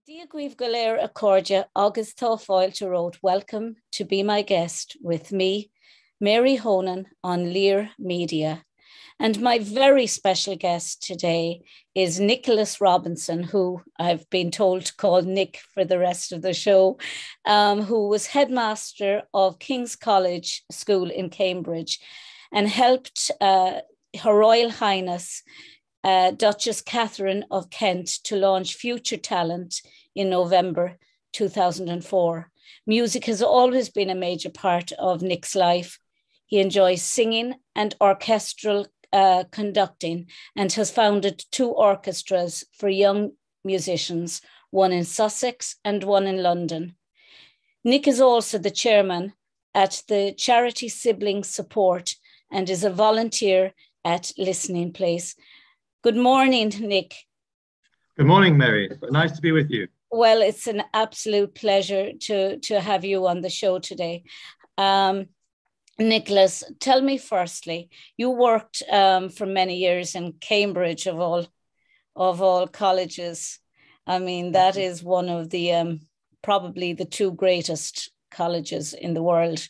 Diaguiv Galer Accordia, August Thofoil to wrote, welcome to be my guest with me, Mary Honan on Lear Media. And my very special guest today is Nicholas Robinson, who I've been told to call Nick for the rest of the show, who was headmaster of King's College School in Cambridge and helped Her Royal Highness Duchess Katharine of Kent to launch Future Talent in November 2004. Music has always been a major part of Nick's life. He enjoys singing and orchestral conducting and has founded two orchestras for young musicians, one in Sussex and one in London. Nick is also the chairman at the charity Sibling Support and is a volunteer at Listening Place. Good morning, Nick. Good morning, Mary. Nice to be with you. Well, it's an absolute pleasure to have you on the show today. Nicholas, tell me firstly, you worked for many years in Cambridge of all colleges. I mean, that is one of the probably the two greatest colleges in the world.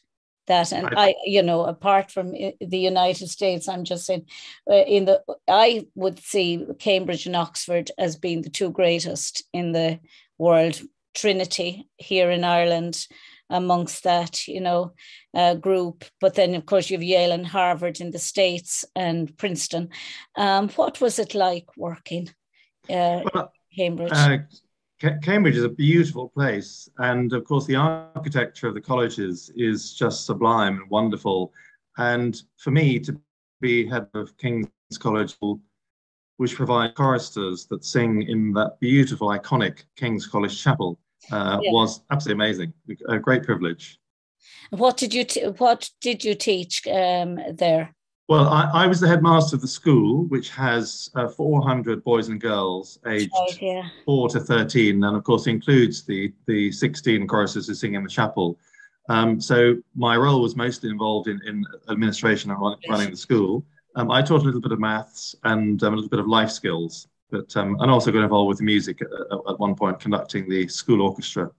That and apart from the United States, I'm just saying, I would see Cambridge and Oxford as being the two greatest in the world. Trinity here in Ireland amongst that, group. But then, of course, you have Yale and Harvard in the States and Princeton. What was it like working Cambridge? Cambridge is a beautiful place. And of course, the architecture of the colleges is just sublime and wonderful. And for me to be head of King's College, which provide choristers that sing in that beautiful, iconic King's College Chapel, was absolutely amazing. A great privilege. What did you teach there? Well, I was the headmaster of the school, which has 400 boys and girls aged 4 to 13, and of course includes the 16 choristers who sing in the chapel. So my role was mostly involved in administration and running the school. I taught a little bit of maths and a little bit of life skills, but and also got involved with the music at one point, conducting the school orchestra.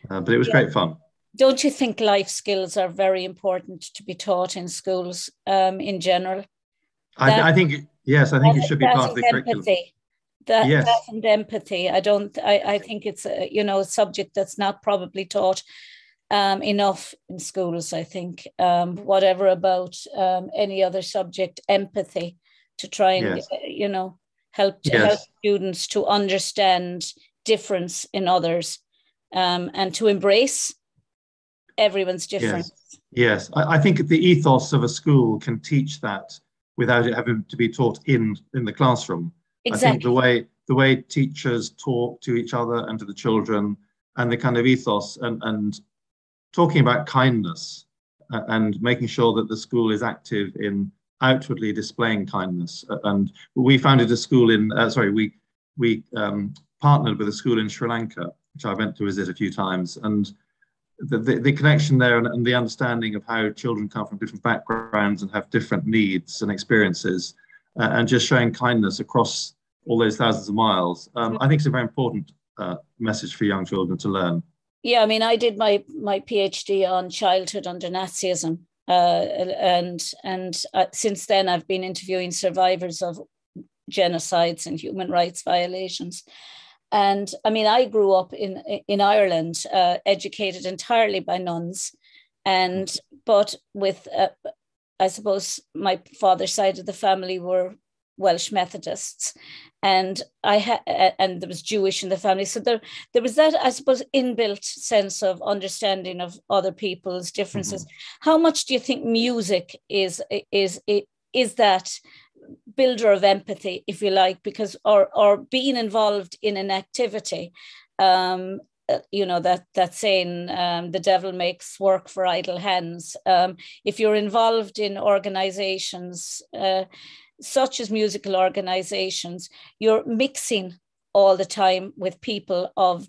But it was great fun. Don't you think life skills are very important to be taught in schools in general? I think it should be part of the curriculum. That and empathy. I think it's a subject that's not probably taught enough in schools. I think whatever about any other subject, empathy, to try and help students to understand difference in others and to embrace everyone's difference. Yes. I think the ethos of a school can teach that without it having to be taught in the classroom. Exactly. I think the way teachers talk to each other and to the children, and the kind of ethos and talking about kindness and making sure that the school is active in outwardly displaying kindness. And we founded a school we partnered with a school in Sri Lanka, which I went to visit a few times, and the connection there and the understanding of how children come from different backgrounds and have different needs and experiences, and just showing kindness across all those thousands of miles, I think it's a very important message for young children to learn. Yeah, I mean, I did my PhD on childhood under Nazism, and since then I've been interviewing survivors of genocides and human rights violations. And I mean, I grew up in Ireland, educated entirely by nuns, but with, I suppose, my father's side of the family were Welsh Methodists, and and there was Jewish in the family. So there was that, I suppose, inbuilt sense of understanding of other people's differences. Mm-hmm. How much do you think music is that builder of empathy, if you like, because or being involved in an activity, that saying, the devil makes work for idle hands. If you're involved in organizations such as musical organizations, you're mixing all the time with people of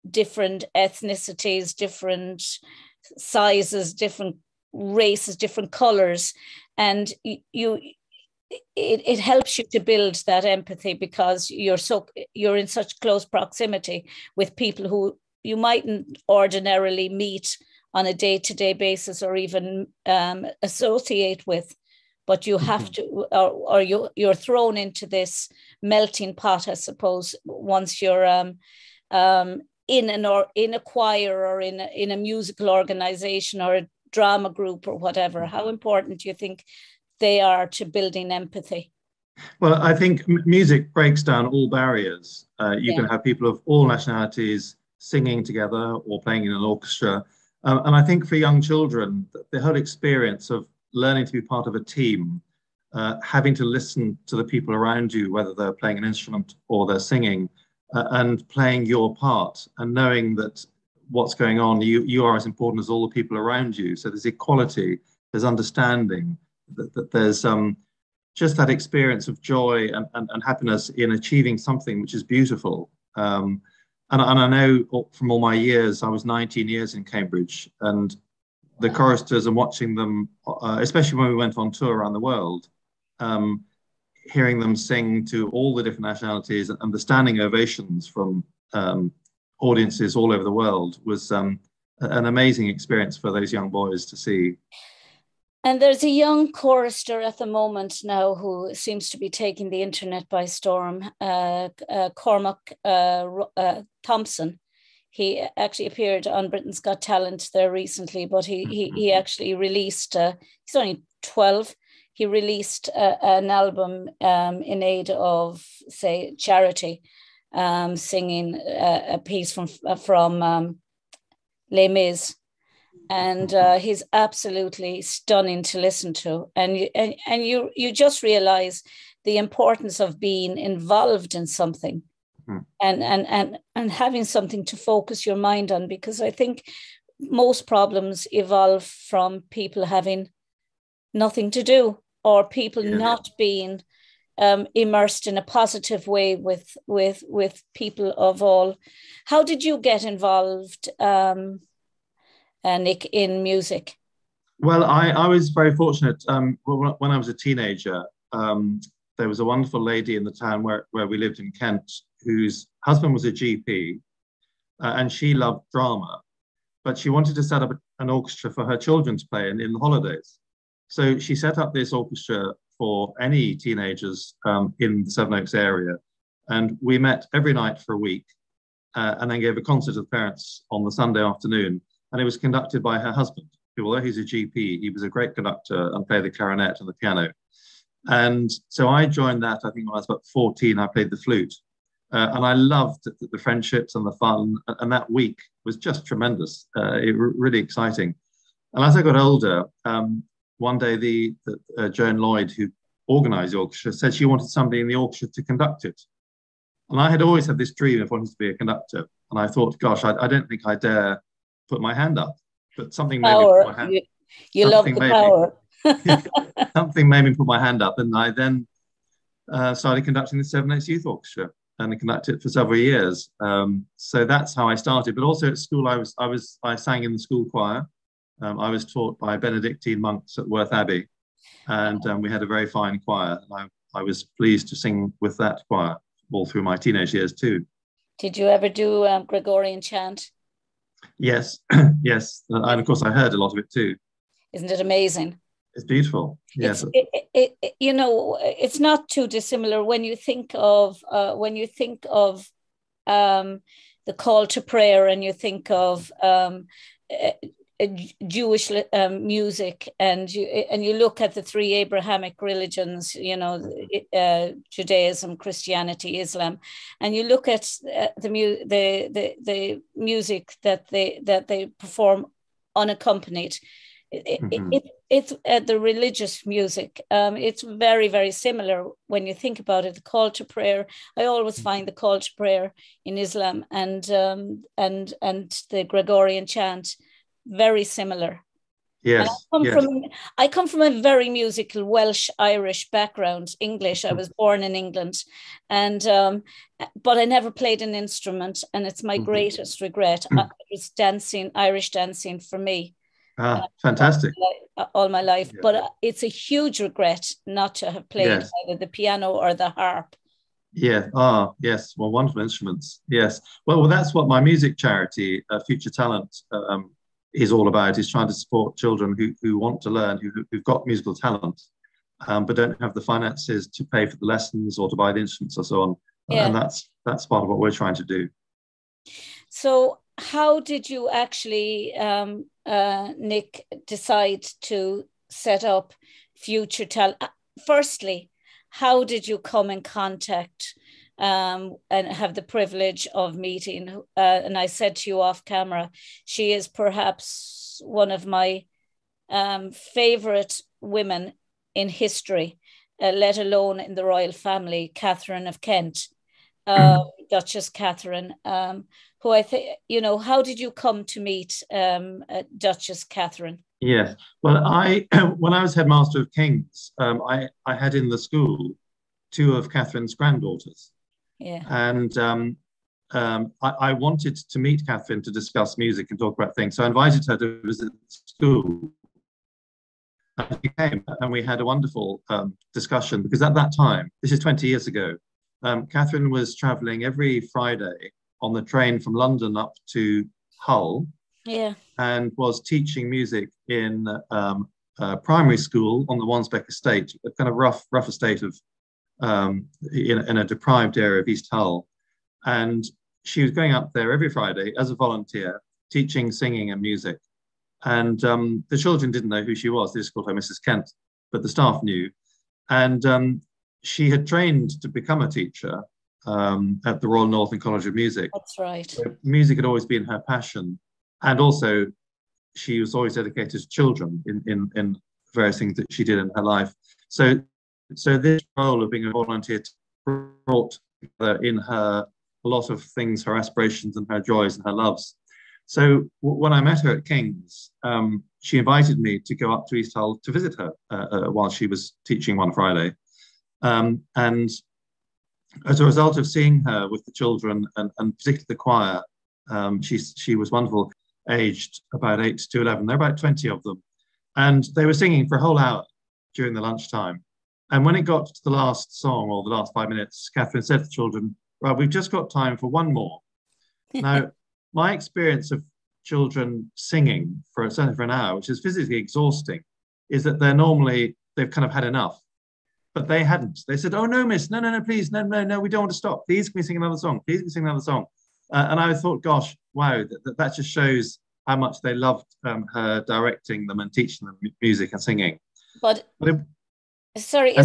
different ethnicities, different sizes, different races, different colors, and it helps you to build that empathy, because you're in such close proximity with people who you mightn't ordinarily meet on a day-to-day basis or even associate with, but you have to, or you're thrown into this melting pot, I suppose, once you're in a choir or in a musical organization or a drama group or whatever. How important do you think they are to building empathy? Well, I think music breaks down all barriers. You can have people of all nationalities singing together or playing in an orchestra. And I think for young children, the whole experience of learning to be part of a team, having to listen to the people around you, whether they're playing an instrument or they're singing, and playing your part and knowing that what's going on, you are as important as all the people around you. So there's equality, there's understanding, that there's just that experience of joy and happiness in achieving something which is beautiful. And I know from all my years, I was 19 years in Cambridge, and the choristers and watching them, especially when we went on tour around the world, hearing them sing to all the different nationalities and the standing ovations from audiences all over the world was an amazing experience for those young boys to see. And there's a young chorister at the moment now who seems to be taking the internet by storm, Cormac Thompson. He actually appeared on Britain's Got Talent there recently, but he actually released, he's only 12, he released an album in aid of, say, charity, singing a piece from Les Mis. And he's absolutely stunning to listen to. And you just realize the importance of being involved in something and having something to focus your mind on, because I think most problems evolve from people having nothing to do, or people not being immersed in a positive way with people of all. How did you get involved, Nick, in music? Well, I was very fortunate. When I was a teenager, there was a wonderful lady in the town where we lived in Kent, whose husband was a GP, and she loved drama, but she wanted to set up an orchestra for her children to play in the holidays. So she set up this orchestra for any teenagers in the Sevenoaks area, and we met every night for a week, and then gave a concert to the parents on the Sunday afternoon. And it was conducted by her husband, who, although he's a GP, he was a great conductor and played the clarinet and the piano. And so I joined that, I think when I was about 14, I played the flute. And I loved the friendships and the fun. And that week was just tremendous, really exciting. And as I got older, one day Joan Lloyd, who organized the orchestra, said she wanted somebody in the orchestra to conduct it. And I had always had this dream of wanting to be a conductor. And I thought, gosh, I don't think I dare put my hand up, but something made me put my hand up. You love the power. Something made me put my hand up, and I then started conducting the Sevenoaks Youth Orchestra, and I conducted it for several years. So that's how I started. But also at school, I sang in the school choir. I was taught by Benedictine monks at Worth Abbey, and we had a very fine choir. And I was pleased to sing with that choir all through my teenage years too. Did you ever do Gregorian chant? Yes, yes. And of course, I heard a lot of it too. Isn't it amazing? It's beautiful. Yes. It's not too dissimilar when you think of the call to prayer, and you think of Jewish music, and you look at the three Abrahamic religions, Judaism, Christianity, Islam, and you look at the music that they perform unaccompanied. It's the religious music. It's very, very similar when you think about it. The call to prayer. I always find the call to prayer in Islam and the Gregorian chant very similar. Yes. I come from a very musical Welsh Irish background. English. I was born in England, and but I never played an instrument, and it's my greatest regret. It was Irish dancing for me. Fantastic. All my life. Yeah. But it's a huge regret not to have played Yes. either the piano or the harp. Yeah. Yes. Well, wonderful instruments. Yes. Well, that's what my music charity, Future Talent, is all about. Is trying to support children who want to learn, who've got musical talent, but don't have the finances to pay for the lessons or to buy the instruments or so on. Yeah. And that's part of what we're trying to do. So, how did you actually, Nick, decide to set up Future Talent? Firstly, how did you come in contact and have the privilege of meeting? And I said to you off camera, she is perhaps one of my favorite women in history, let alone in the royal family, Katharine of Kent, Duchess Katharine, who I think, how did you come to meet Duchess Katharine? Yes. Well, when I was headmaster of King's, I had in the school two of Catherine's granddaughters. Yeah. And I wanted to meet Katharine to discuss music and talk about things. So I invited her to visit school. And she came and we had a wonderful discussion because at that time, this is 20 years ago, Katharine was traveling every Friday on the train from London up to Hull. Yeah. And was teaching music in primary school on the Wansbeck estate, a kind of rough estate of in a deprived area of East Hull. And she was going up there every Friday as a volunteer, teaching singing and music. And the children didn't know who she was. They just called her Mrs. Kent, but the staff knew. And she had trained to become a teacher at the Royal Northern College of Music. That's right. So music had always been her passion. And also, she was always dedicated to children in various things that she did in her life. So this role of being a volunteer brought together in her a lot of things, her aspirations and her joys and her loves. So when I met her at King's, she invited me to go up to East Hull to visit her while she was teaching one Friday. And as a result of seeing her with the children and particularly the choir, she was wonderful. Aged about 8 to 11. There were about 20 of them. And they were singing for a whole hour during the lunchtime. And when it got to the last song or the last 5 minutes, Katharine said to the children, "Well, we've just got time for one more." Now, my experience of children singing certainly for an hour, which is physically exhausting, is that they've kind of had enough. But they hadn't. They said, "Oh, no, miss, no, please, no, we don't want to stop. Please, can we sing another song? Please, can we sing another song?" And I thought, gosh, wow, that just shows how much they loved her directing them and teaching them music and singing. But sorry,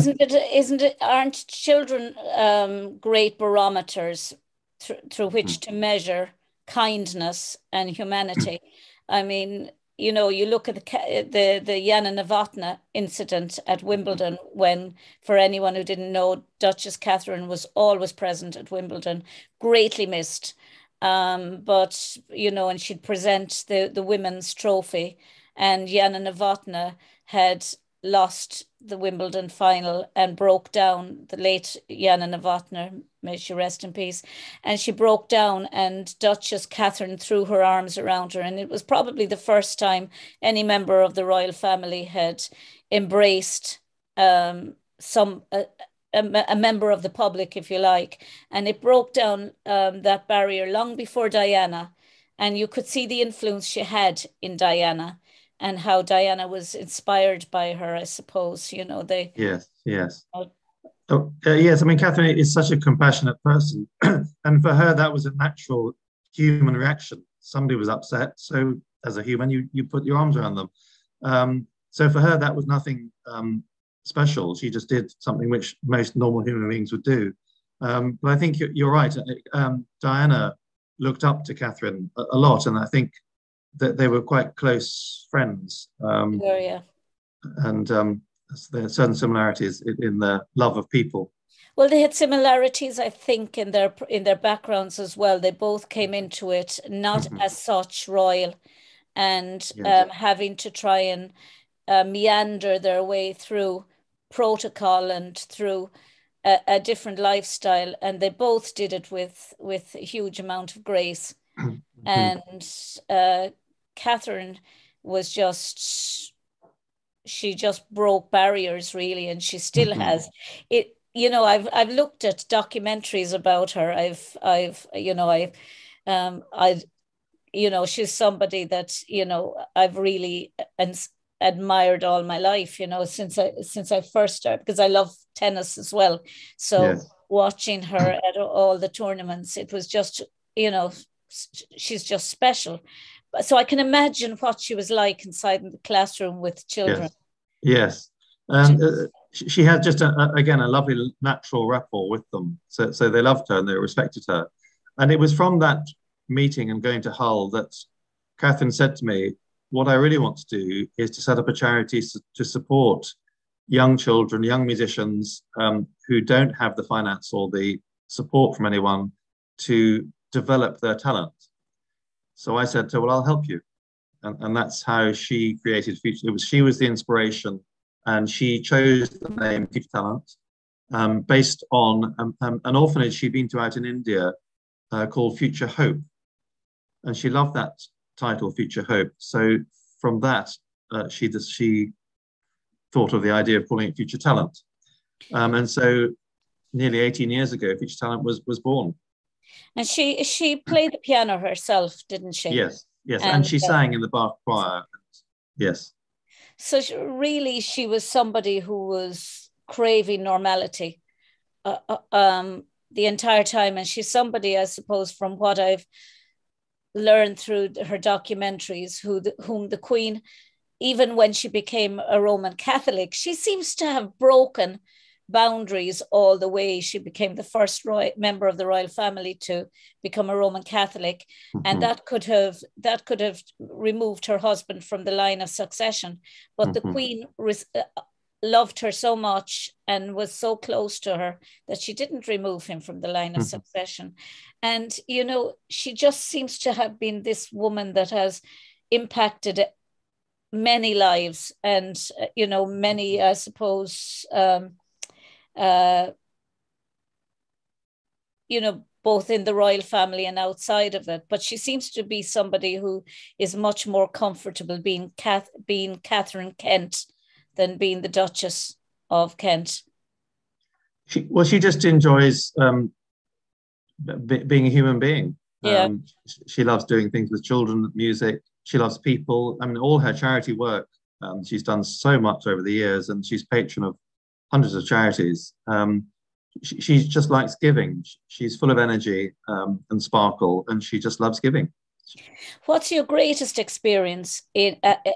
aren't children great barometers through which to measure kindness and humanity? I mean, you look at the Jana Novotná incident at Wimbledon when, for anyone who didn't know, Duchess Katharine was always present at Wimbledon, greatly missed. But, and she'd present the women's trophy, and Jana Novotná had lost the Wimbledon final and broke down. The late Jana Novotná, may she rest in peace, and she broke down, and Duchess Katharine threw her arms around her, and it was probably the first time any member of the royal family had embraced a member of the public, if you like, and it broke down that barrier long before Diana, and you could see the influence she had in Diana and how Diana was inspired by her, I suppose. Yes. Yes, I mean, Katharine is such a compassionate person, and for her that was a natural human reaction. Somebody was upset, so as a human, you put your arms around them. So for her, that was nothing special. She just did something which most normal human beings would do. But I think you're right. Diana looked up to Katharine a lot, and I think that they were quite close friends. Yeah. And there are certain similarities in their love of people. Well, they had similarities, I think, in their backgrounds as well. They both came into it not as such royal, and having to try and meander their way through protocol and through a different lifestyle, and they both did it with a huge amount of grace. And Katharine was just, she just broke barriers really, and she still has it. You know, I've looked at documentaries about her. You know, she's somebody that, you know, I've really admired all my life, you know, since I first started, because I love tennis as well. So Yes. watching her at all the tournaments, it was just, you know, she's just special. So I can imagine what she was like inside the classroom with children. Yes. And she had just, again, a lovely natural rapport with them. So they loved her and they respected her. And it was from that meeting and going to Hull that Katharine said to me, what I really want to do is to set up a charity to support young children, young musicians who don't have the finance or the support from anyone to develop their talent. So I said to her, well, I'll help you. And that's how she created Future. She was the inspiration, and she chose the name Future Talent based on an orphanage she'd been to out in India called Future Hope. And she loved that title, Future Hope. So from that, she thought of the idea of calling it Future Talent. And so nearly 18 years ago, Future Talent was born. And she played the piano herself, didn't she? Yes, yes. And she sang in the Bath choir. Yes. So she was somebody who was craving normality the entire time. And she's somebody, I suppose, from what I've learned through her documentaries, whom the Queen, even when she became a Roman Catholic, she seems to have broken boundaries all the way. She became the first member of the royal family to become a Roman Catholic, and that could have removed her husband from the line of succession. But the Queen loved her so much and was so close to her that she didn't remove him from the line of succession. And, you know, she just seems to have been this woman that has impacted many lives and, you know, many, I suppose, you know, both in the royal family and outside of it. But she seems to be somebody who is much more comfortable being Catherine Kent than being the Duchess of Kent. She just enjoys being a human being. Yeah. She loves doing things with children, music. She loves people. I mean, all her charity work, she's done so much over the years, and she's patron of hundreds of charities. She just likes giving. She's full of energy and sparkle, and she just loves giving. What's your greatest experience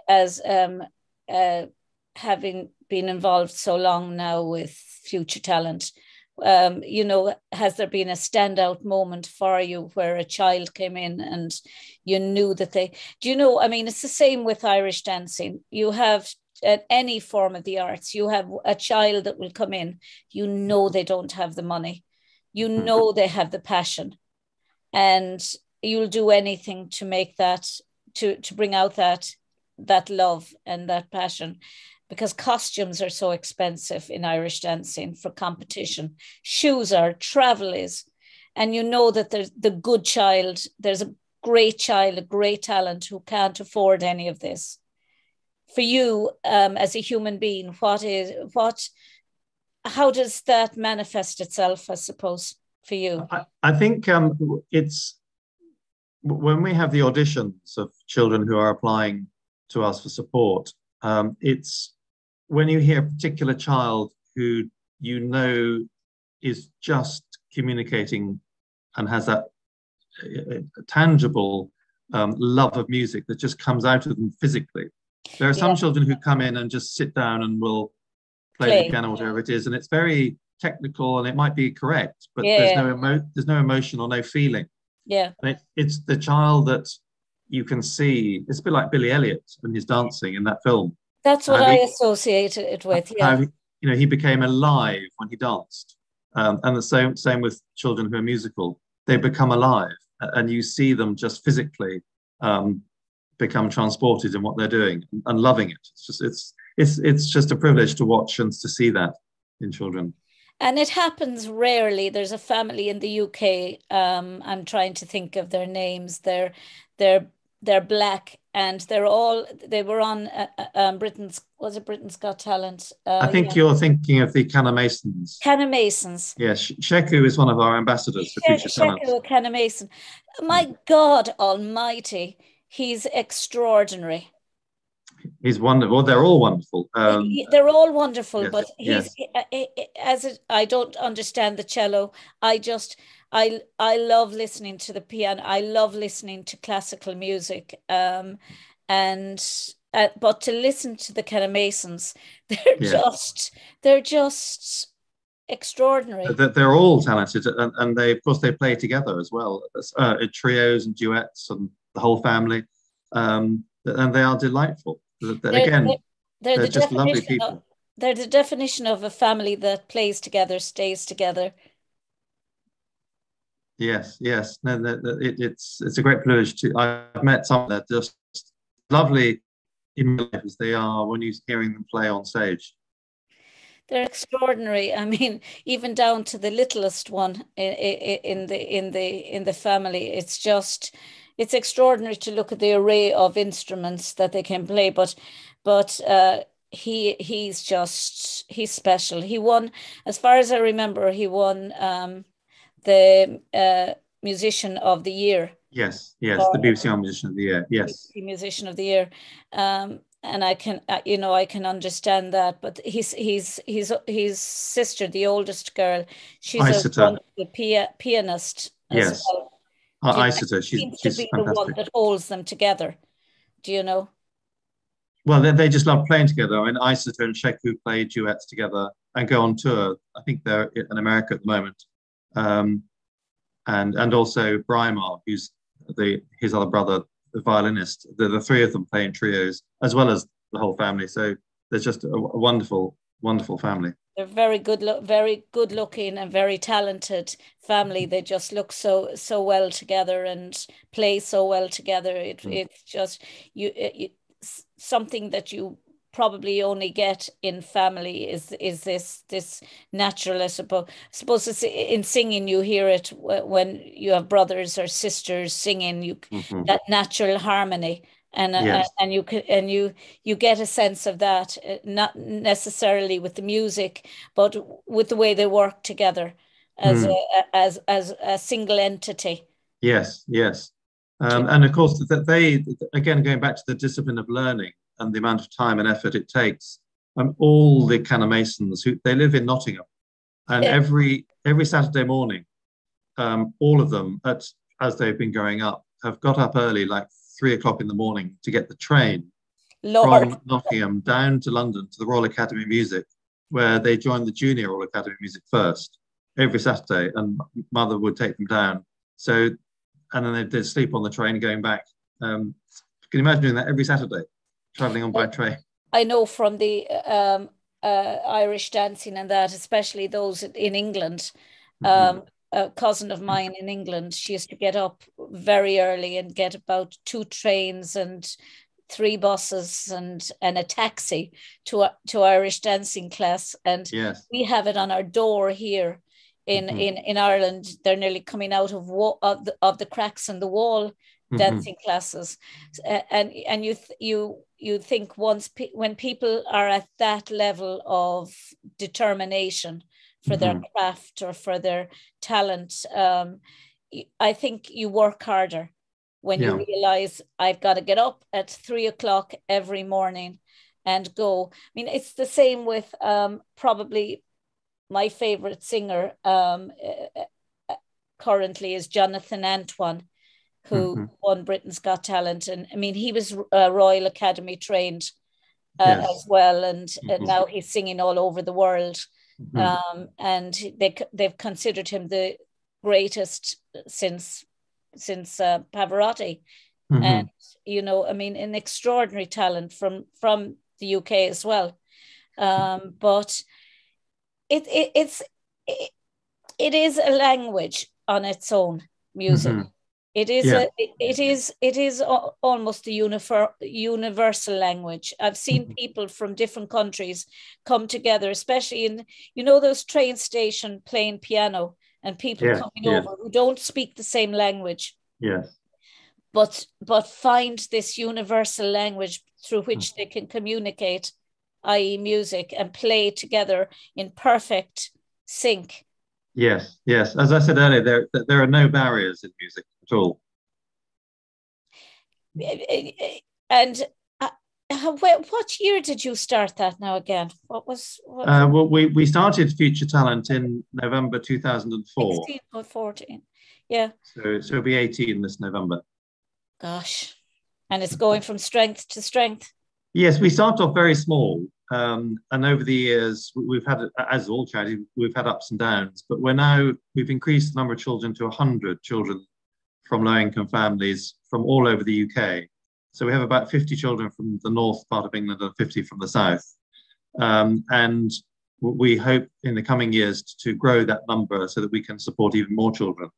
as having been involved so long now with Future Talent? You know, has there been a standout moment for you where a child came in and you knew that do you know, I mean, it's the same with Irish dancing. You have at any form of the arts, you have a child that will come in, you know, they don't have the money, you know, they have the passion, and you'll do anything to make that, to bring out that love and that passion, because costumes are so expensive in Irish dancing for competition. Shoes are, travel is, and you know that there's the good child, there's a great child, a great talent who can't afford any of this. For you, as a human being, how does that manifest itself, I suppose, for you? I think it's when we have the auditions of children who are applying to us for support, it's when you hear a particular child who you know is just communicating and has that tangible love of music that just comes out of them physically. There are some children who come in and just sit down and will play the piano, whatever it is, and it's very technical and it might be correct, but there's no emotion or no feeling. Yeah, and it's the child that you can see. It's a bit like Billy Elliot when he's dancing in that film. That's what I associate it with. Yeah, how he became alive when he danced, and the same with children who are musical. They become alive, and you see them just physically become transported in what they're doing and loving it. It's just a privilege to watch and to see that in children. And it happens rarely. There's a family in the UK. I'm trying to think of their names. Their they're black, and they were on Britain's Got Talent? I think you're thinking of the Canna Masons. Canna Masons. Yes, Sheku is one of our ambassadors for Future Talents. Sheku, Canna Mason. My God Almighty, he's extraordinary. He's wonderful. They're all wonderful. They're all wonderful, yes, but I don't understand the cello. I love listening to the piano. I love listening to classical music. But to listen to the Canna Masons, they're just extraordinary. They're all talented, and they, of course, they play together as well, trios and duets, and the whole family, and they are delightful. They're just lovely people. They're the definition of a family that plays together, stays together. Yes. No, it's a great privilege to. I've met some that are just lovely in life as they are when you're hearing them play on stage. They're extraordinary. I mean, even down to the littlest one in the family. It's extraordinary to look at the array of instruments that they can play. But he's special. He won, as far as I remember, he won the Musician of the Year. Yes, the BBC Musician of the Year. Yes, BBC Musician of the Year. And I can, I can understand that. But his sister, the oldest girl, she's a pianist. Yes, Isata. She's to be the one that holds them together. Do you know? Well, they just love playing together. I mean, Isata and Sheku play duets together and go on tour. I think they're in America at the moment. And also Braimar, who's his other brother, the violinist. The three of them play in trios, as well as the whole family. So there's just a wonderful, wonderful family. They're very good looking and very talented family. They just look so well together and play so well together. It's just something that you probably only get in family is this natural, I suppose it's in singing. You hear it when you have brothers or sisters singing, that natural harmony, and yes. And you get a sense of that, not necessarily with the music, but with the way they work together as a single entity. Yes. And of course, they, again, going back to the discipline of learning and the amount of time and effort it takes, all the Canna Masons, they live in Nottingham, and every Saturday morning, all of them, as they've been growing up, have got up early, like 3 o'clock in the morning, to get the train from Nottingham down to London to the Royal Academy of Music, where they join the Junior Royal Academy of Music first every Saturday, and Mother would take them down. So, and then they'd sleep on the train going back. Can you imagine doing that every Saturday, traveling on by train? I know from the Irish dancing and that, especially those in England. A cousin of mine in England, she used to get up very early and get about 2 trains and 3 buses and a taxi to Irish dancing class. And we have it on our door here in Ireland. They're nearly coming out of the cracks in the wall, dancing classes, and you think when people are at that level of determination for their craft or for their talent, I think you work harder when you realize I've got to get up at 3 o'clock every morning and go. I mean, it's the same with probably my favorite singer currently is Jonathan Antoine, who won Britain's Got Talent. And I mean, he was Royal Academy trained as well. And now he's singing all over the world. And they've considered him the greatest since Pavarotti. And, I mean, an extraordinary talent from the UK as well. But it is a language on its own, music. It is almost a universal language. I've seen people from different countries come together, especially in those train station playing piano, and people coming over who don't speak the same language. Yes. but find this universal language through which they can communicate, i.e. music, and play together in perfect sync. Yes, yes. As I said earlier, there are no barriers in music at all. And what year did you start that now again? What? Well, we started Future Talent in November 2004. 16 or 14, yeah. So it'll be 18 this November. Gosh, and it's going from strength to strength. Yes, we started off very small, and over the years we've had, as all charities, we've had ups and downs. But we've increased the number of children to 100 children from low-income families from all over the UK. So we have about 50 children from the north part of England and 50 from the south. And we hope in the coming years to grow that number so that we can support even more children.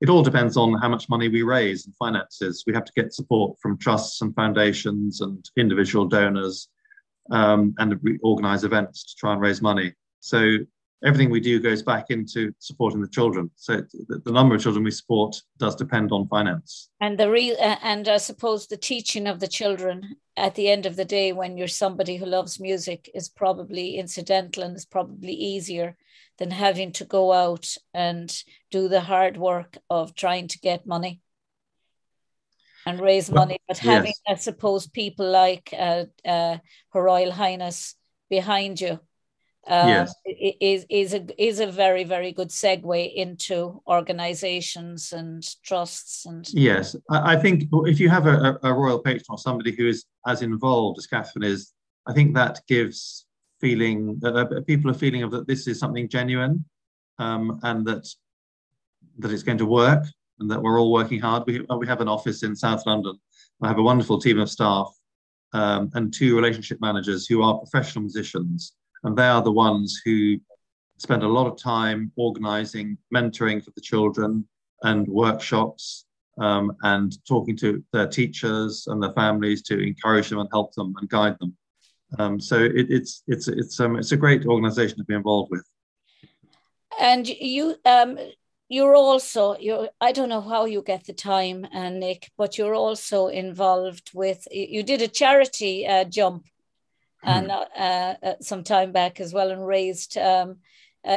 It all depends on how much money we raise and finances. We have to get support from trusts and foundations and individual donors, and we organise events to try and raise money. So everything we do goes back into supporting the children. So the number of children we support does depend on finance. And and I suppose the teaching of the children at the end of the day, when you're somebody who loves music, is probably incidental and is probably easier than having to go out and do the hard work of trying to get money and raise money. But having, yes, I suppose, people like Her Royal Highness behind you, yes, is a very, very good segue into organisations and trusts. And yes, I think if you have a royal patron or somebody who is as involved as Katharine is, I think that gives people a feeling of that this is something genuine, and that it's going to work, and that we're all working hard. We have an office in South London. I have a wonderful team of staff, and 2 relationship managers who are professional musicians. And they are the ones who spend a lot of time organising mentoring for the children and workshops, and talking to their teachers and their families to encourage them and help them and guide them. So it's a great organisation to be involved with. And you're also, I don't know how you get the time, Nick, but you're also involved with, you did a charity jump and some time back as well, and raised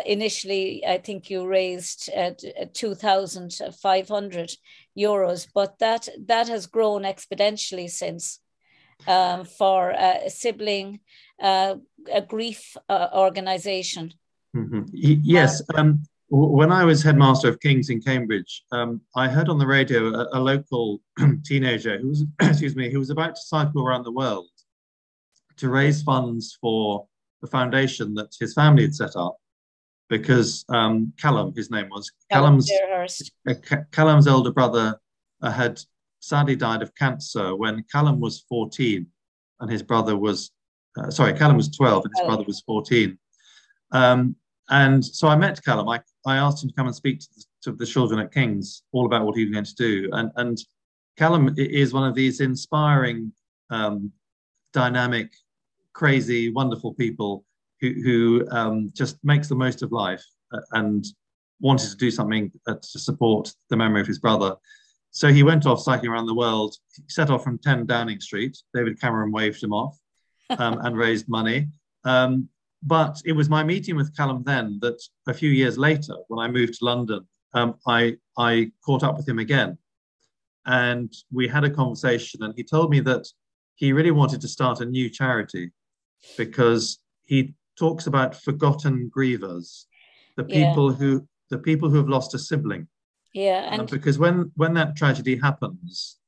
initially, I think you raised €2,500, but that has grown exponentially since, for a sibling a grief organisation. Yes. When I was headmaster of King's in Cambridge, I heard on the radio a local teenager who was, who was about to cycle around the world to raise funds for the foundation that his family had set up, because Callum, his name was, Callum's elder brother had sadly died of cancer when Callum was 14, and his brother was, Callum was 12 and his brother was 14. And so I met Callum. I asked him to come and speak to the children at King's all about what he was going to do. And Callum is one of these inspiring, dynamic, crazy, wonderful people who just makes the most of life and wanted to do something to support the memory of his brother. So he went off cycling around the world. He set off from 10 Downing Street. David Cameron waved him off and raised money. But it was my meeting with Callum then that a few years later, when I moved to London, I caught up with him again. And we had a conversation, and he told me that he really wanted to start a new charity because he talks about forgotten grievers, the people who have lost a sibling. Yeah, and because when that tragedy happens,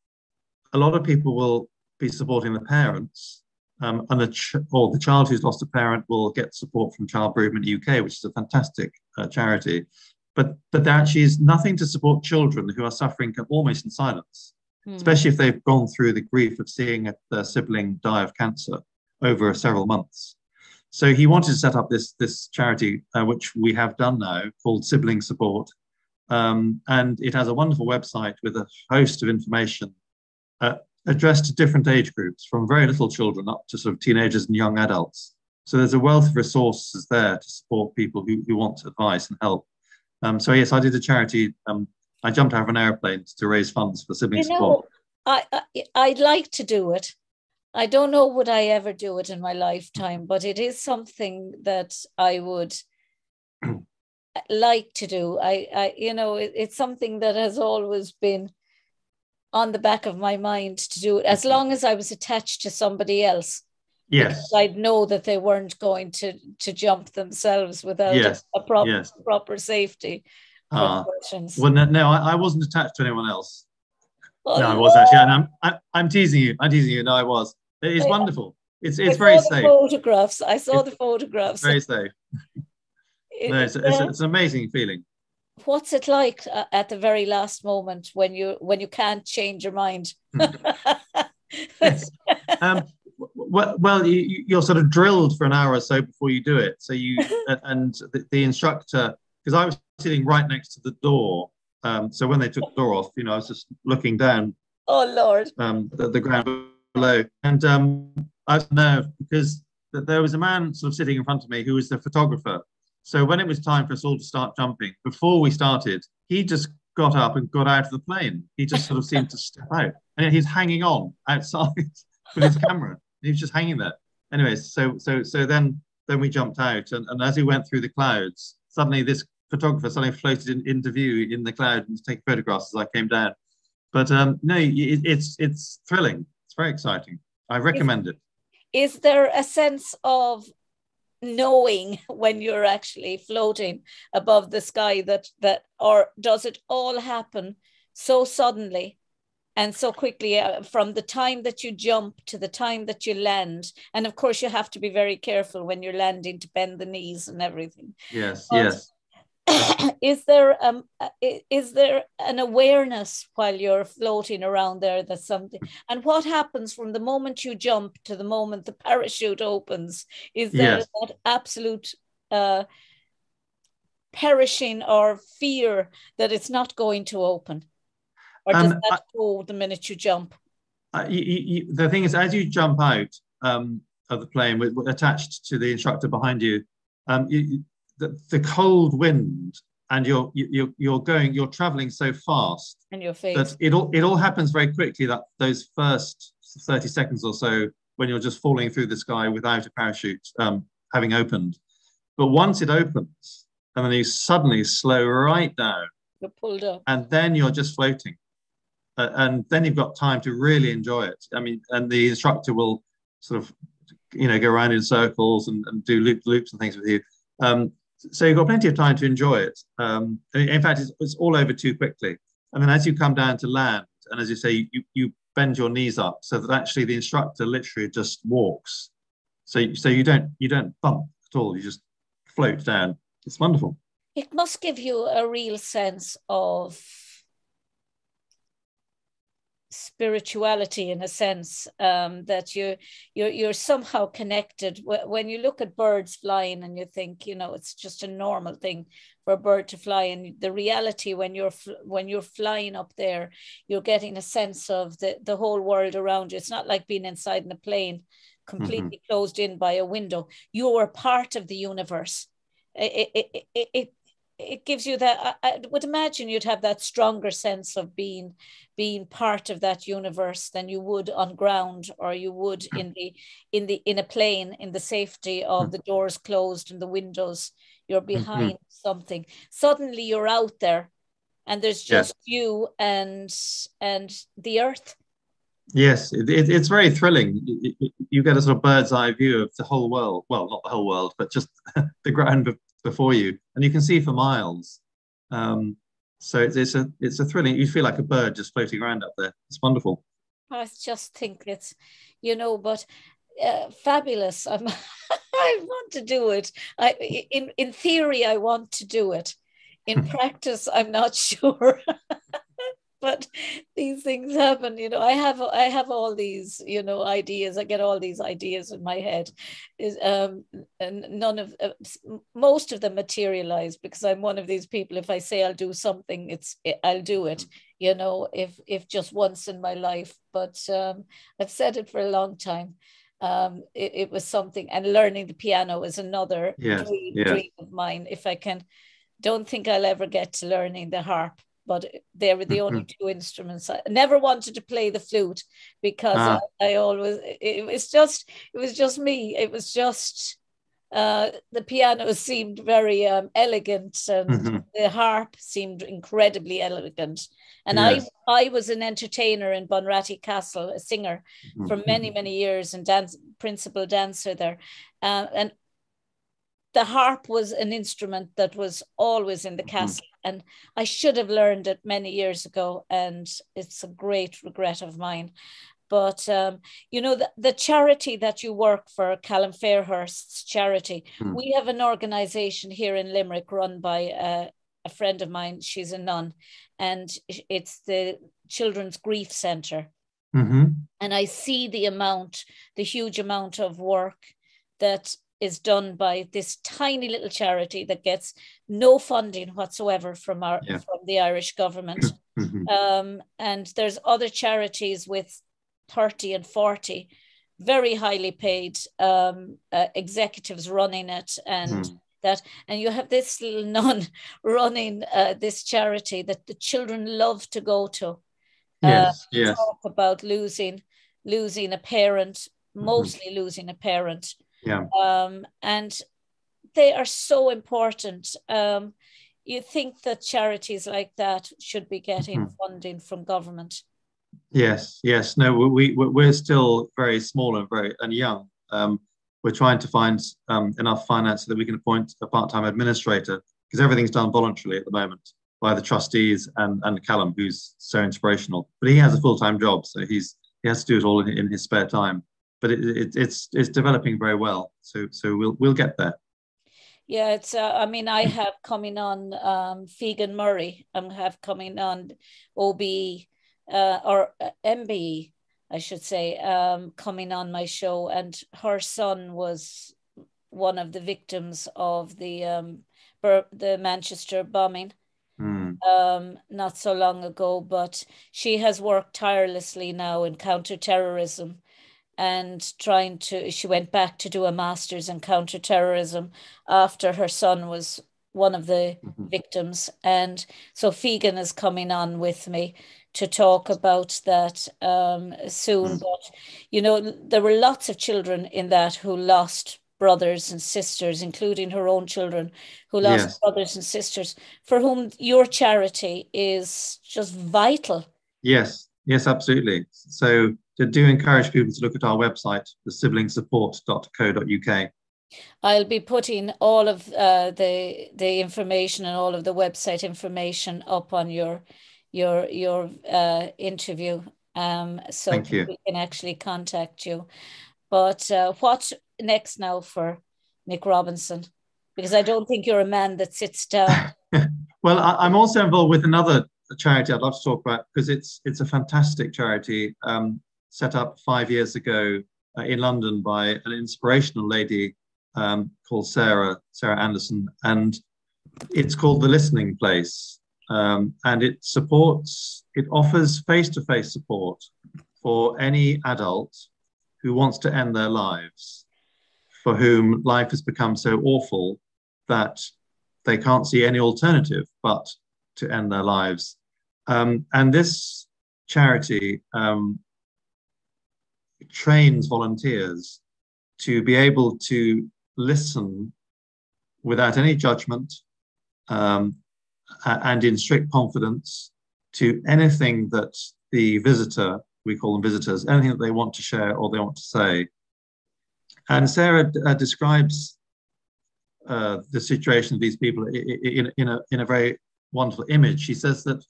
a lot of people will be supporting the parents, and the child who's lost a parent will get support from Child Bereavement UK, which is a fantastic charity. But there actually is nothing to support children who are suffering almost in silence, especially if they've gone through the grief of seeing their sibling die of cancer over several months. So he wanted to set up this charity, which we have done now, called Sibling Support. And it has a wonderful website with a host of information addressed to different age groups, from very little children up to sort of teenagers and young adults. So there's a wealth of resources there to support people who want advice and help. So yes, I did a charity I jumped out of an airplane to raise funds for Sibling Support. I'd like to do it. I don't know would I ever do it in my lifetime, but it is something that I would like to do. It's something that has always been on the back of my mind to do it, as long as I was attached to somebody else. Yes, I'd know that they weren't going to jump themselves without a proper safety precautions. Well, no, I wasn't attached to anyone else. Oh, no, I was actually, and I'm teasing you. I'm teasing you. No, I was. It's wonderful. It's very safe. Photographs. I saw the photographs. Very safe. It's an amazing feeling. What's it like at the very last moment when you can't change your mind? Yes. Well, you're sort of drilled for an hour or so before you do it. So and the instructor, because I was sitting right next to the door. So when they took the door off, I was just looking down. Oh Lord. The ground below, and I was nerved because there was a man sort of sitting in front of me who was the photographer. So when it was time for us all to start jumping, before we started, he just got up and got out of the plane. He just sort of seemed to step out, and he's hanging on outside with his camera. He was just hanging there. Anyways, so then we jumped out, and as he went through the clouds, suddenly this photographer suddenly floated into view in the cloud and take photographs as I came down. But no, it's thrilling. It's very exciting. I recommend it. Is there a sense of knowing when you're actually floating above the sky that or does it all happen so suddenly and so quickly from the time that you jump to the time that you land? And of course you have to be very careful when you're landing to bend the knees and everything. Yes. Is there an awareness while you're floating around there that something, and what happens from the moment you jump to the moment the parachute opens? Is there that absolute perishing or fear that it's not going to open, or does that go the minute you jump? The thing is, as you jump out of the plane attached to the instructor behind you, the cold wind, and you're traveling so fast in your face that it all happens very quickly. That those first 30 seconds or so when you're just falling through the sky without a parachute having opened, but once it opens, and then you suddenly slow right down. You're pulled up, and then you're just floating, and then you've got time to really enjoy it. I mean, and the instructor will sort of go around in circles and do loops and things with you. So you've got plenty of time to enjoy it. In fact, it's all over too quickly. And then as you come down to land, and as you say, you bend your knees up so that actually the instructor literally just walks. So you don't bump at all. You just float down. It's wonderful. It must give you a real sense of spirituality, in a sense, that you're somehow connected. When you look at birds flying and you think, it's just a normal thing for a bird to fly, and the reality when you're flying up there, you're getting a sense of the whole world around you. It's not like being inside in a plane completely closed in by a window. You are part of the universe. It gives you that. I would imagine you'd have that stronger sense of being part of that universe than you would on ground, or you would in a plane, in the safety of the doors closed and the windows. You're behind something. Suddenly you're out there, and there's just you and the earth. Yes, it's very thrilling. You get a sort of bird's eye view of the whole world. Well, not the whole world, but just the ground before you, and you can see for miles. So it's a thrilling. You feel like a bird just floating around up there. It's wonderful. I just think it's, but fabulous. I want to do it. In theory, I want to do it. In practice, I'm not sure. But these things happen, I have all these, ideas. I get all these ideas in my head, and most of them materialize, because I'm one of these people. If I say I'll do something, I'll do it, if just once in my life. But I've said it for a long time. It was something, and learning the piano is another dream of mine. If I can, don't think I'll ever get to learning the harp. but they were the only two instruments. I never wanted to play the flute because I always, it was just me. It was just, the piano seemed very elegant, and the harp seemed incredibly elegant. And yes. I was an entertainer in Bunratty Castle, a singer for many, many years, and principal dancer there. And the harp was an instrument that was always in the castle, and I should have learned it many years ago, and it's a great regret of mine. But, you know, the charity that you work for, Callum Fairhurst's charity, we have an organisation here in Limerick run by a friend of mine. She's a nun, and it's the Children's Grief Centre. And I see the huge amount of work that is done by this tiny little charity that gets no funding whatsoever from the Irish government. And there's other charities with 30 and 40 very highly paid executives running it, and you have this little nun running this charity that the children love to go to. Talk about losing a parent, mostly losing a parent. And they are so important. You think that charities like that should be getting funding from government? Yes. No, we're still very small and young. We're trying to find enough finance so that we can appoint a part-time administrator, because everything's done voluntarily at the moment by the trustees and Callum, who's so inspirational. But he has a full-time job, so he has to do it all in his spare time. But it's developing very well, so we'll get there. Yeah, it's. I mean, I have coming on Fegan Murray. I have coming on OBE or MBE, I should say, coming on my show, and her son was one of the victims of the Manchester bombing not so long ago. But she has worked tirelessly now in counter-terrorism, and she went back to do a master's in counter-terrorism after her son was one of the victims. And so Fegan is coming on with me to talk about that soon. But, you know, there were lots of children in that who lost brothers and sisters, including her own children, who lost brothers and sisters, for whom your charity is just vital. Yes, absolutely. So do encourage people to look at our website, the siblingsupport.co.uk. I'll be putting all of the information and all of the website information up on your interview, so we can actually contact you. But what next now for Nick Robinson? Because I don't think you're a man that sits down. Well, I'm also involved with another charity I'd love to talk about, because it's a fantastic charity set up 5 years ago in London by an inspirational lady called Sarah Anderson, and it's called The Listening Place, and it offers face-to-face support for any adult who wants to end their lives, for whom life has become so awful that they can't see any alternative but to end their lives. And this charity trains volunteers to be able to listen without any judgment and in strict confidence to anything that the visitor, we call them visitors, anything that they want to share or they want to say. And Sarah describes the situation of these people in a very wonderful image. She says that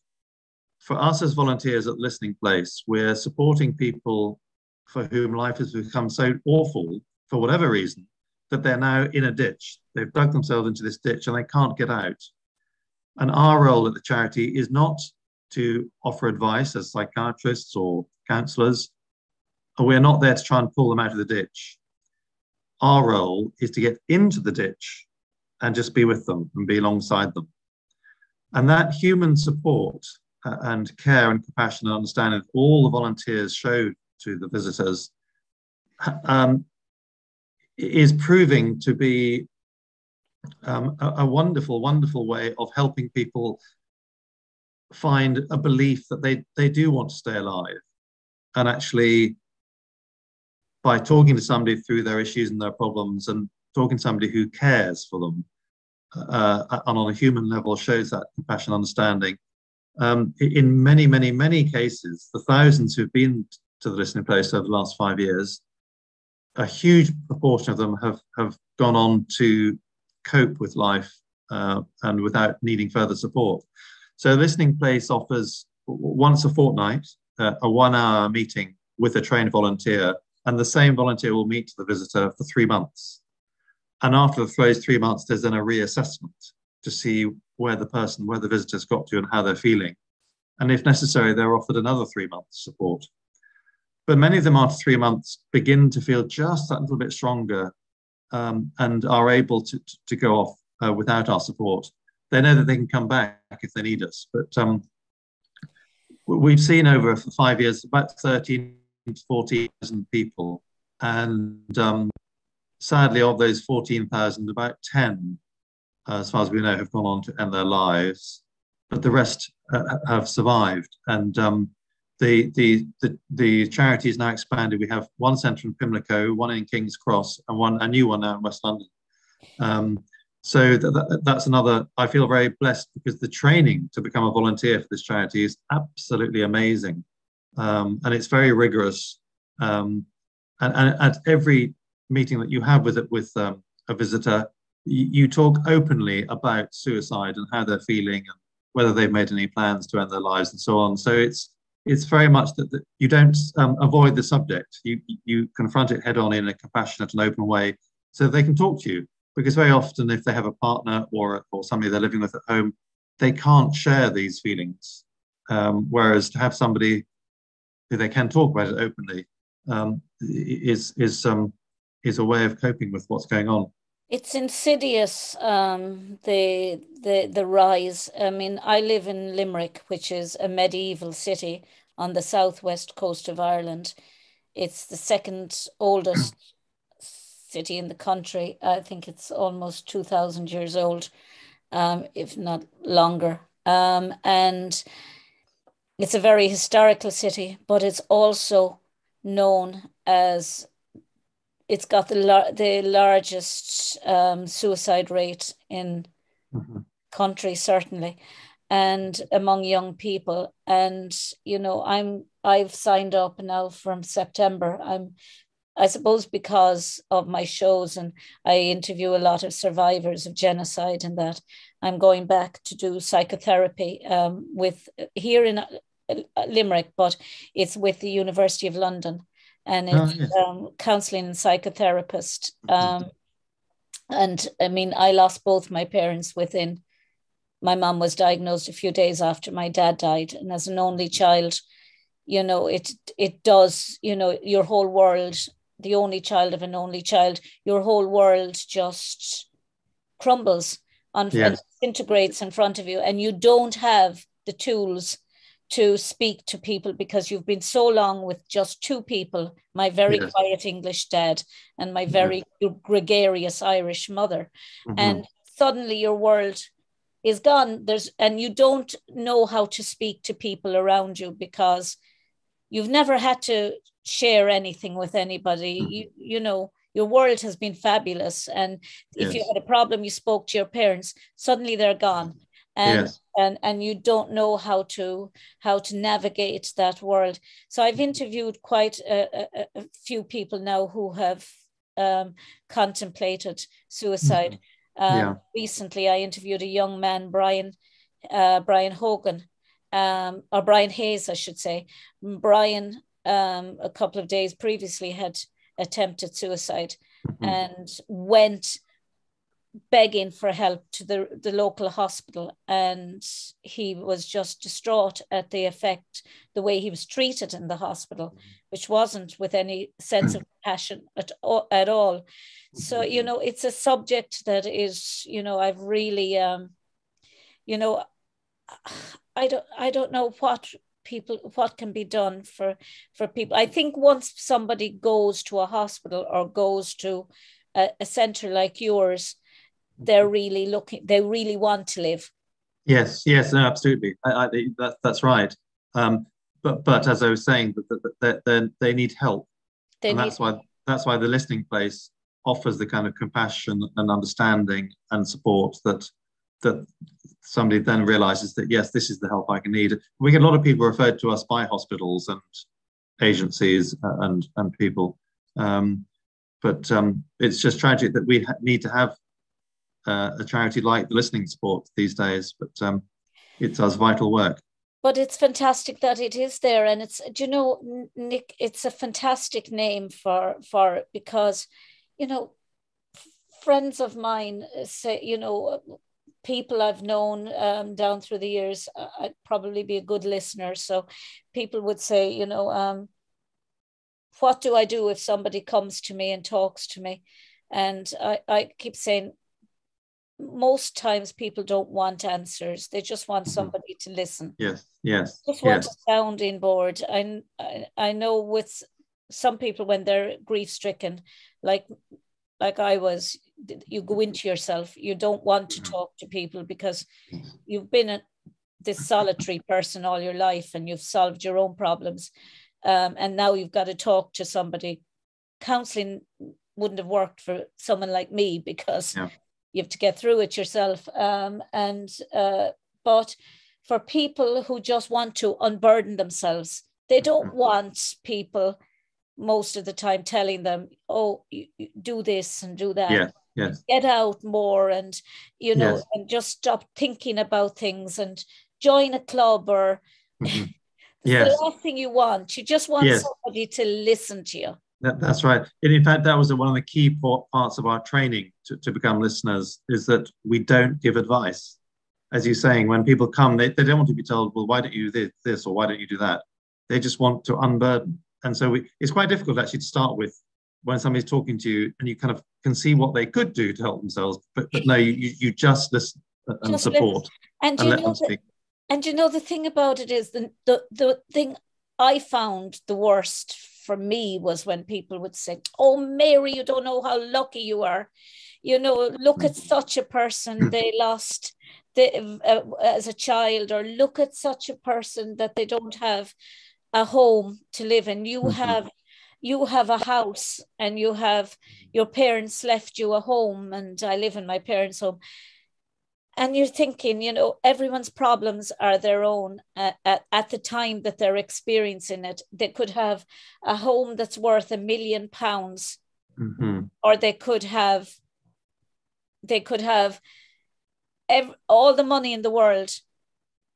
for us as volunteers at Listening Place, we're supporting people for whom life has become so awful for whatever reason that they're now in a ditch. They've dug themselves into this ditch and they can't get out. And our role at the charity is not to offer advice as psychiatrists or counsellors. We're not there to try and pull them out of the ditch. Our role is to get into the ditch and just be with them and be alongside them. And that human support and care and compassion and understanding that all the volunteers showed to the visitors is proving to be a wonderful, wonderful way of helping people find a belief that they do want to stay alive. And actually, by talking to somebody through their issues and their problems and talking to somebody who cares for them and on a human level shows that compassion, understanding. In many, many, many cases, the thousands who've been to the listening place over the last 5 years, a huge proportion of them have gone on to cope with life and without needing further support. So the listening place offers once a fortnight a 1-hour meeting with a trained volunteer, and the same volunteer will meet the visitor for 3 months. And after those 3 months, there's then a reassessment to see where the visitor's got to and how they're feeling. And if necessary, they're offered another 3 months support. But many of them after 3 months begin to feel just that little bit stronger and are able to go off without our support. They know that they can come back if they need us. But we've seen over 5 years about 13 to 14,000 people. And sadly, of those 14,000, about 10, as far as we know, have gone on to end their lives. But the rest have survived. And the charity is now expanded. We have one centre in Pimlico, one in King's Cross, and a new one now in West London. So that's another. I feel very blessed because the training to become a volunteer for this charity is absolutely amazing, and it's very rigorous. And at every meeting that you have with a visitor, you talk openly about suicide and how they're feeling and whether they've made any plans to end their lives and so on. So it's very much that you don't avoid the subject. You confront it head on in a compassionate and open way so they can talk to you. Because very often if they have a partner or somebody they're living with at home, they can't share these feelings. Whereas to have somebody who they can talk about it openly is a way of coping with what's going on. It's insidious, the rise. I mean, I live in Limerick, which is a medieval city on the southwest coast of Ireland. It's the second oldest city in the country. I think it's almost 2,000 years old, if not longer. And it's a very historical city, but it's also known as, it's got the largest suicide rate in country, certainly, and among young people. And, you know, I've signed up now from September. I suppose because of my shows and I interview a lot of survivors of genocide and that, I'm going back to do psychotherapy with here in Limerick, but it's with the University of London, and it's counselling and psychotherapist. And I mean, I lost both my parents my mom was diagnosed a few days after my dad died. And as an only child, you know, it does, you know, your whole world, the only child of an only child, your whole world just crumbles and disintegrates in front of you. And you don't have the tools to speak to people because you've been so long with just two people, my very quiet English dad and my very gregarious Irish mother. And suddenly your world is gone. And you don't know how to speak to people around you because you've never had to share anything with anybody. You know, your world has been fabulous. And if you had a problem, you spoke to your parents, suddenly they're gone. And you don't know how to navigate that world. So I've interviewed quite a few people now who have contemplated suicide. Recently, I interviewed a young man, Brian Hogan, or Brian Hayes, I should say. Brian, a couple of days previously, had attempted suicide and went begging for help to the local hospital, and he was just distraught at the way he was treated in the hospital, which wasn't with any sense of compassion at all. So, you know, it's a subject that is, you know, I've really, you know, I don't know what can be done for people. I think once somebody goes to a hospital or goes to a centre like yours, they really want to live. Yes, yes, no, absolutely. That's right. But as I was saying, they need help, They and need, that's why the listening place offers the kind of compassion and understanding and support that somebody then realizes that yes, this is the help I can need. We get a lot of people referred to us by hospitals and agencies and people, but it's just tragic that we need to have a charity like the Listening Support these days. But it does vital work. but it's fantastic that it is there. And it's, do you know, Nick, it's a fantastic name for because, you know, friends of mine say, you know, people I've known down through the years, I'd probably be a good listener. So people would say, you know, what do I do if somebody comes to me and talks to me? And I keep saying, most times people don't want answers. They just want somebody to listen. Yes, yes, Just want yes. a sounding board. I know with some people when they're grief stricken, like I was, you go into yourself. You don't want to talk to people because you've been this solitary person all your life and you've solved your own problems. And now you've got to talk to somebody. Counseling wouldn't have worked for someone like me because you have to get through it yourself. But for people who just want to unburden themselves, they don't want people most of the time telling them, oh, you do this and do that. Yes, yes. Get out more and, you know, Yes. and just stop thinking about things and join a club or Mm-hmm. it's Yes. the last thing you want. You just want somebody to listen to you. That's right. And in fact, that was one of the key parts of our training to become listeners, is that we don't give advice. As you're saying, when people come, they don't want to be told, well, why don't you do this or why don't you do that? They just want to unburden. And so it's quite difficult actually to start with when somebody's talking to you and you kind of can see what they could do to help themselves. But no, you just listen and just support and let them speak. And you know, the thing about it is the thing I found the worst for me was when people would say, oh, Mary, you don't know how lucky you are. You know, look at such a person they lost as a child, or look at such a person that they don't have a home to live in. You have a house and you have your parents left you a home, and I live in my parents' home. And you're thinking, you know, everyone's problems are their own at the time that they're experiencing it. They could have a home that's worth £1 million, or they could have all the money in the world.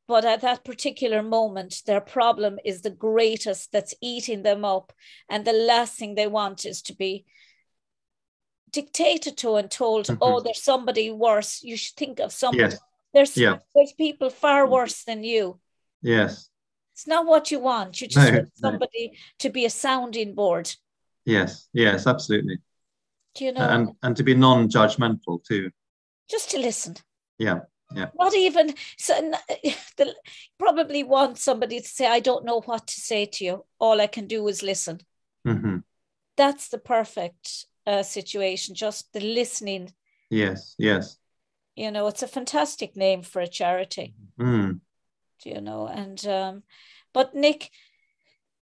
But at that particular moment, their problem is the greatest that's eating them up. And the last thing they want is to be dictated to and told, oh, there's somebody worse. You should think of somebody. There's people far worse than you. Yes. It's not what you want. You just want somebody to be a sounding board. Yes, yes, absolutely. Do you know? And to be non-judgmental too. Just to listen. Yeah. Yeah. Not even, so probably want somebody to say, I don't know what to say to you. All I can do is listen. That's the perfect situation, just the listening. Yes, yes. You know, it's a fantastic name for a charity. Do you know? And but Nick,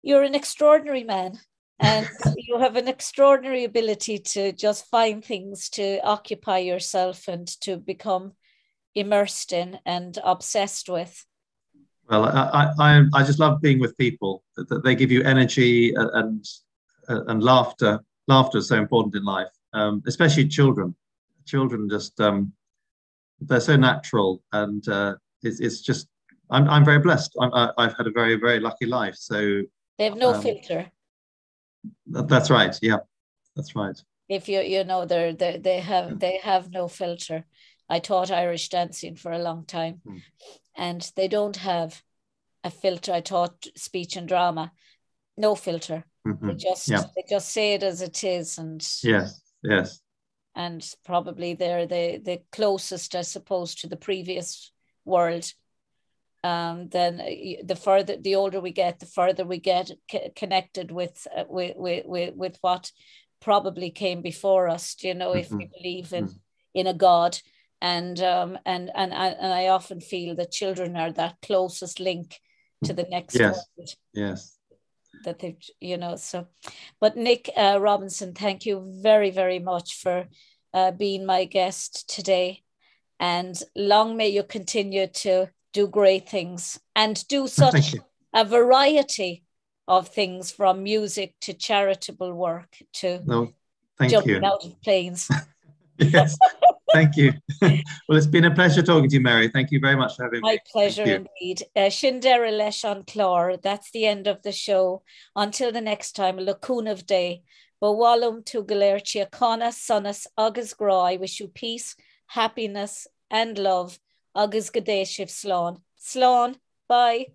you're an extraordinary man, and you have an extraordinary ability to just find things to occupy yourself and to become immersed in and obsessed with. Well, I just love being with people. That they give you energy and laughter. Laughter is so important in life, especially children. Children just they're so natural, and it's just I'm very blessed. I've had a very, very lucky life. So they have no filter. That's right. Yeah, that's right. If you know they have no filter. I taught Irish dancing for a long time, and they don't have a filter. I taught speech and drama, no filter. They just say it as it is, and yes, and probably they're the closest, I suppose, to the previous world. Then the older we get, the further we get connected with what probably came before us. Do you know, if we believe in a God, And I often feel that children are that closest link to the next yes. world. Yes. That they, so. But Nick Robinson, thank you very, very much for being my guest today. And long may you continue to do great things and do such a variety of things, from music to charitable work to jumping out of planes. Yes, thank you. Well, it's been a pleasure talking to you, Mary. Thank you very much for having me. My pleasure indeed. Shindera leis an chlár. That's the end of the show. Until the next time, lacuna of day. Bawalum tu galer chiacana sonus agus gra. I wish you peace, happiness, and love. Agus gadeshiv slán. Slán. Bye.